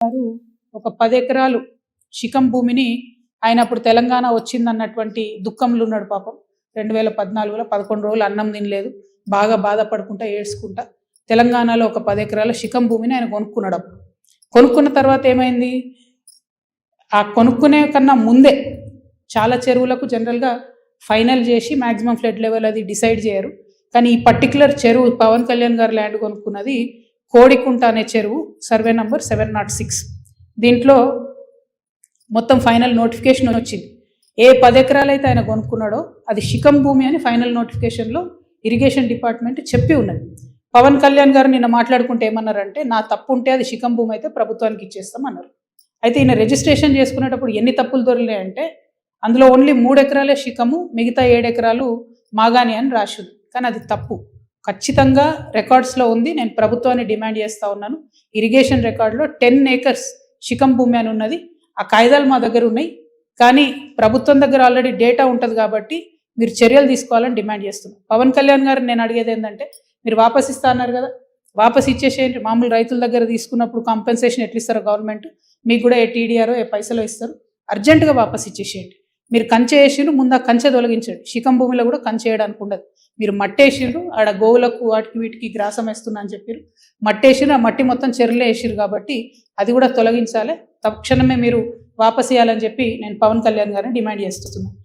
గారు ఒక 10 ఎకరాలు శిఖం భూమిని ఆయన అప్పుడు తెలంగాణ వచ్చిందన్నటువంటి దుఃఖంలో ఉన్నాడు పాపం. 2014లో 11 రోజులు అన్నం తినలేదు. బాగా బాధపడుకుంటా ఏడ్చుకుంటా తెలంగాణలో ఒక 10 ఎకరాల శిఖం భూమిని ఆయన కొనుక్కున్నాడు. అప్పుడు కొనుక్కున్న తర్వాత ఏమైంది, ఆ కొనుక్కునే కన్నా ముందే చాలా చెరువులకు జనరల్గా ఫైనల్ చేసి మ్యాక్సిమం ఫ్లడ్ లెవెల్ అది డిసైడ్ చేయరు. కానీ ఈ పర్టికులర్ చెరువు పవన్ కళ్యాణ్ గారు ల్యాండ్ కొనుక్కున్నది కోడికుంట అనే చెరువు, సర్వే నంబర్ 706. దీంట్లో మొత్తం ఫైనల్ నోటిఫికేషన్ వచ్చింది. ఏ 10 ఎకరాలు అయితే ఆయన కొనుక్కున్నాడో అది శిఖం భూమి అని ఫైనల్ నోటిఫికేషన్లో ఇరిగేషన్ డిపార్ట్మెంట్ చెప్పి ఉన్నది. పవన్ కళ్యాణ్ గారు నిన్న మాట్లాడుకుంటే ఏమన్నారంటే, నా తప్పు ఉంటే అది శిఖం భూమి అయితే ప్రభుత్వానికి ఇచ్చేస్తాం అన్నారు. అయితే ఈయన రిజిస్ట్రేషన్ చేసుకునేటప్పుడు ఎన్ని తప్పులు దొరికాయంటే, అందులో ఓన్లీ 3 ఎకరాలే శిఖము, మిగతా 7 ఎకరాలు మాగాని అని రాసింది. కానీ అది తప్పు. ఖచ్చితంగా రికార్డ్స్లో ఉంది. నేను ప్రభుత్వాన్ని డిమాండ్ చేస్తూ ఉన్నాను. ఇరిగేషన్ రికార్డులో 10 ఏకర్స్ శిఖం భూమి అని ఉన్నది. ఆ కాయిదాలు మా దగ్గర ఉన్నాయి. కానీ ప్రభుత్వం దగ్గర ఆల్రెడీ డేటా ఉంటుంది కాబట్టి మీరు చర్యలు తీసుకోవాలని డిమాండ్ చేస్తున్నాను. పవన్ కళ్యాణ్ గారు నేను అడిగేది ఏంటంటే, మీరు వాపస్ ఇస్తా అన్నారు కదా, వాపస్ ఇచ్చేసేయండి. మామూలు రైతుల దగ్గర తీసుకున్నప్పుడు కాంపెన్సేషన్ ఎట్లా ఇస్తారో గవర్నమెంట్ మీకు కూడా ఏ టీడీఆరో ఏ పైసలో ఇస్తారు. అర్జెంటుగా వాపస్ ఇచ్చేసేయండి. మీరు కంచె వేసిండ్రు, ముందు ఆ కంచె తొలగించండి. శిఖం భూమిలో కూడా కంచె వేయడానికి ఉండదు. మీరు మట్టేసిండ్రు, ఆడ గోవులకు వాటికి వీటికి గ్రాసం వేస్తున్నా అని చెప్పారు. మట్టేసిండ్రు, ఆ మట్టి మొత్తం చెరువులో వేసిరు కాబట్టి అది కూడా తొలగించాలి. తక్షణమే మీరు వాపస్ ఇవ్వాలని చెప్పి నేను పవన్ కళ్యాణ్ గారిని డిమాండ్ చేస్తున్నాను.